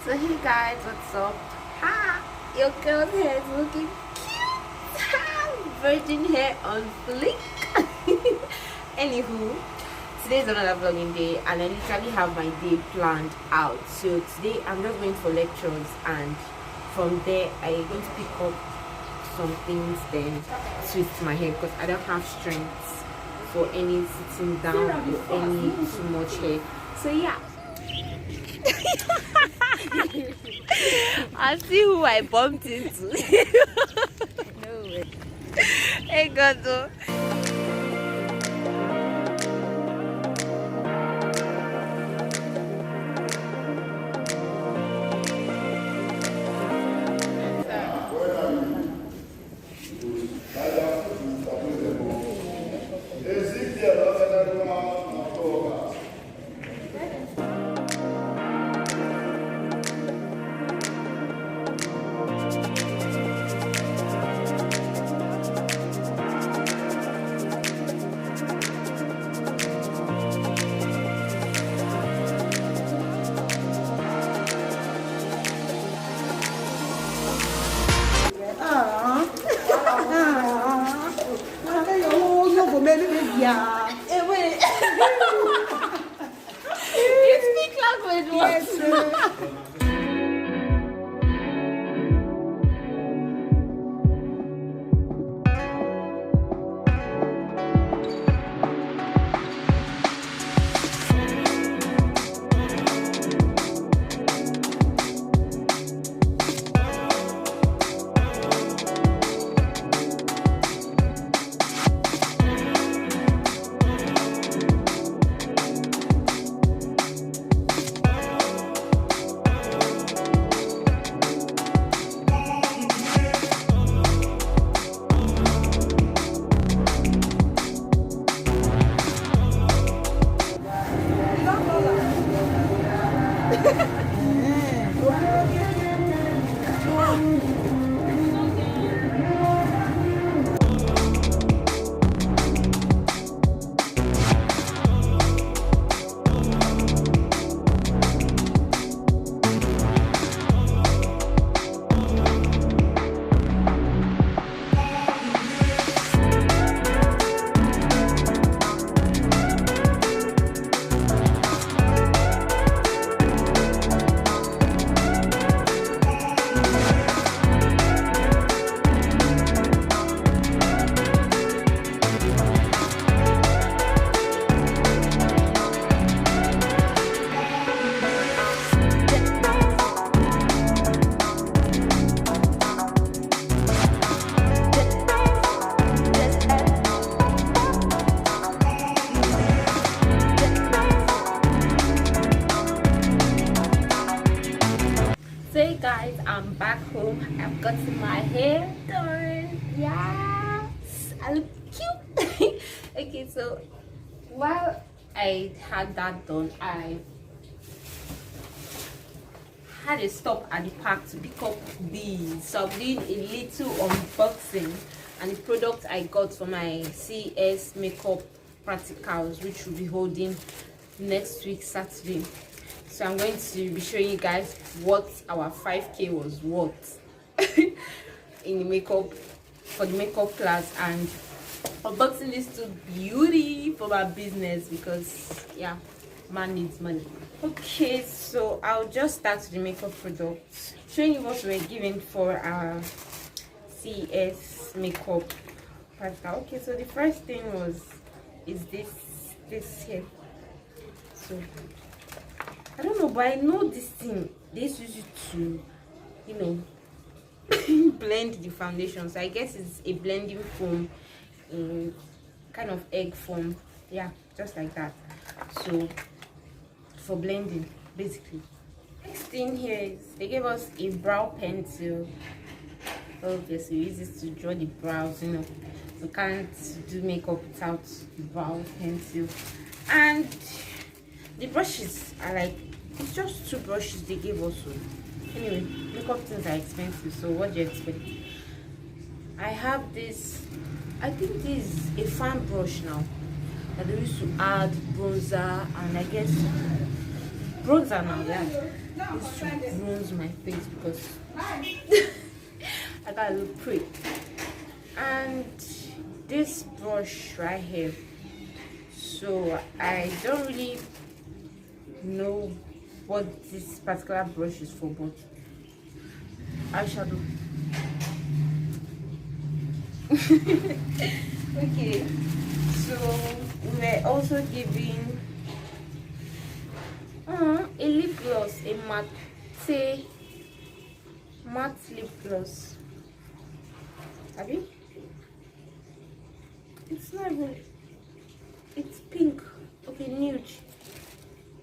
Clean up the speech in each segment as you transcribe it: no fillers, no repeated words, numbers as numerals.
So hey guys, what's up? Ha! Your girl's hair is looking cute. Ha! Virgin hair on fleek. Anywho, today's another vlogging day and I literally have my day planned out. So today I'm just going for lectures and from there I'm going to pick up some things, then twist my hair because I don't have strength for any sitting down with any too much hair. So yeah. I see who I bumped into. No way. Hey God. You speak language, what? So hey guys, I'm back home. I've gotten my hair done. Yes, I look cute. Okay, so while I had that done, I had a stop at the park to pick up these. So I'm doing a little unboxing and the product I got for my CS makeup practicals, which will be holding next week Saturday. So I'm going to be showing you guys what our 5k was worth in the makeup, for the makeup class, and unboxing this to beauty for my business because yeah, man needs money. Okay, so I'll just start with the makeup products, showing you what we were given for our CS makeup practical. Okay, so the first thing is this here. So I don't know, but I know this thing, they use it to, you know, blend the foundation. So I guess it's a blending foam in kind of egg form. Yeah, just like that. So for blending, basically. Next thing here is they gave us a brow pencil. Obviously, we use this to draw the brows, you know. We can't do makeup without the brow pencil. And the brushes are like, it's just 2 brushes they gave us. Anyway, makeup things are expensive, so what do you expect? I have this, I think this is a fan brush now that they used to add bronzer and I guess bronzer now, yeah. This should bronze my face because I gotta look pretty. And this brush right here, so I don't really know what this particular brush is for, but eyeshadow. Okay, so we're also giving a lip gloss, a matte lip gloss. Abby, it's not even, it's pink. Okay,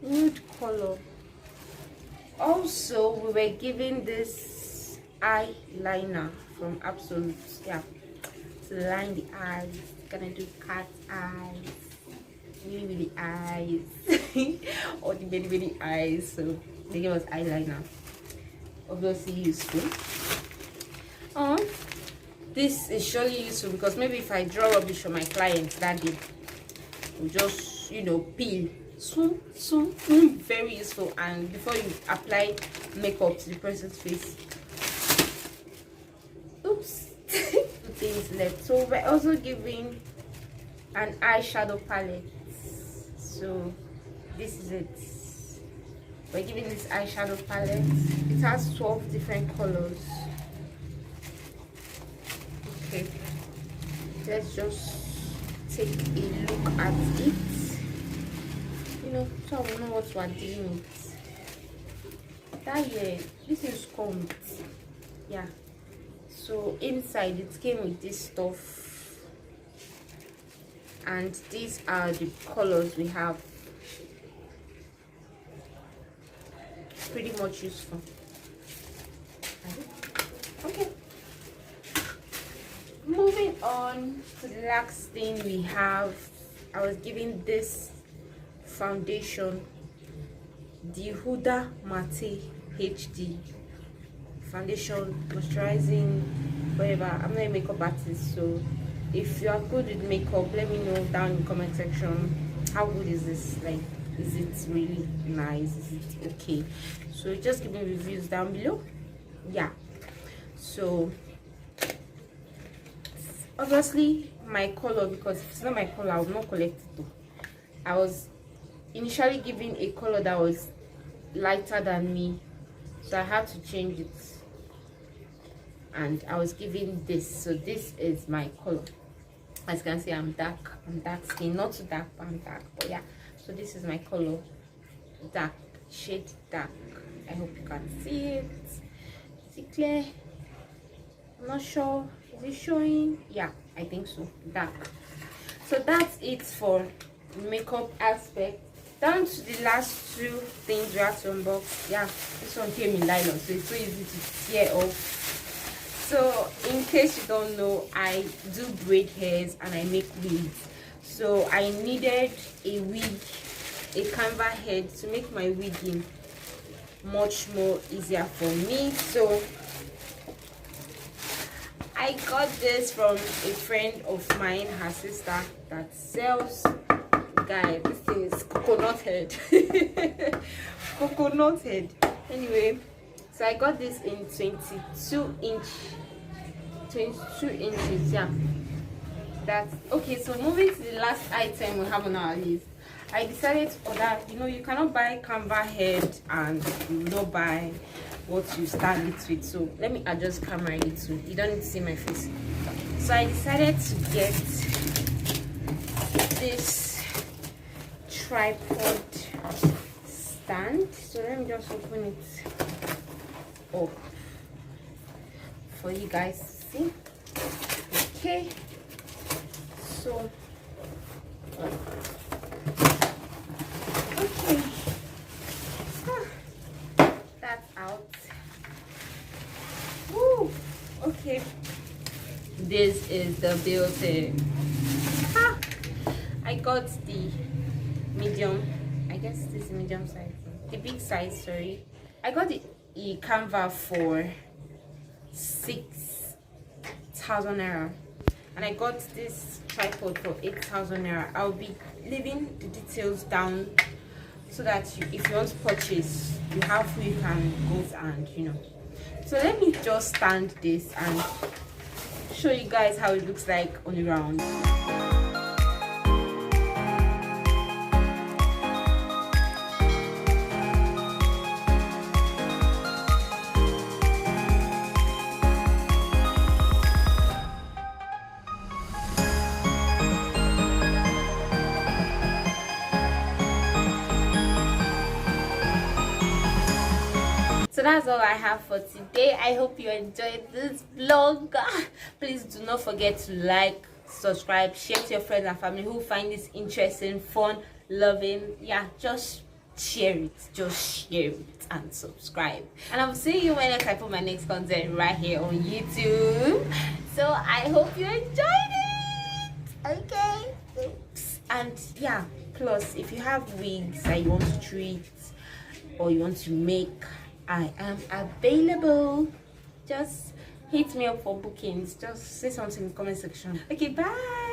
nude color. Also, we were giving this eyeliner from Absolute, yeah, to line the eyes. Gonna do cat eyes, really eyes, or the baby eyes. So they give us eyeliner, obviously useful. This is surely useful because maybe if I draw rubbish for my clients that day, we'll just, you know, peel. So very useful. And before you apply makeup to the person's face, oops, two things left. So we're also giving an eyeshadow palette. So this is it. We're giving this eyeshadow palette. It has 12 different colors. Okay, let's just take a look at it, you know, so I will know what we're dealing with. That here, this is combed, yeah. So inside it came with this stuff, and these are the colors we have. Pretty much useful. Okay, moving on to the last thing we have, I was giving this foundation, the Huda Matte HD foundation, moisturizing, whatever. I'm not a makeup artist, so if you are good with makeup, let me know down in the comment section. How good is this? Like, is it really nice? Is it okay? So just give me reviews down below. Yeah, so obviously my color, because if it's not my color I will not collect it though. I was initially giving a color that was lighter than me, so I had to change it, and I was giving this. So this is my color. As you can see, I'm dark skin, not too dark, but I'm dark. But yeah, so this is my color, dark shade dark. I hope you can see it. Is it clear? I'm not sure. Is it showing? Yeah, I think so. Dark. So that's it for makeup aspect. Down to the last two things we have to unbox. Yeah, this one came in nylon, so it's so easy to tear off. So in case you don't know, I do braid hairs and I make wigs. So I needed a wig, a canva head, to make my wigging much more easier for me. So I got this from a friend of mine, her sister, that sells, guys, this thing is coconut head. Coconut head. Anyway, so I got this in 22 inches, yeah. That's okay. So moving to the last item we have on our list, I decided to order, you know, you cannot buy canva head and you not buy what you start it with. So let me adjust camera a little, you don't need to see my face. So I decided to get this tripod stand. So let me just open it up for you guys to see. Okay, so okay, that's out. Woo. Okay, this is the built-in. I got the medium, I guess this is medium size, the big size, sorry. I got the canva for 6,000 naira, and I got this tripod for 8,000 naira. I'll be leaving the details down so that if you want to purchase, you have who you can go and So let me just stand this and show you guys how it looks like on the round. So that's all I have for today. I hope you enjoyed this vlog. Please do not forget to like, subscribe, share to your friends and family who find this interesting, fun, loving. Yeah, just share it and subscribe. And I'll see you when I put my next content right here on YouTube. So I hope you enjoyed it. Okay. Oops. And yeah, plus if you have wigs that you want to treat or you want to make, I am available. Just hit me up for bookings. Just say something in the comment section. Okay, bye.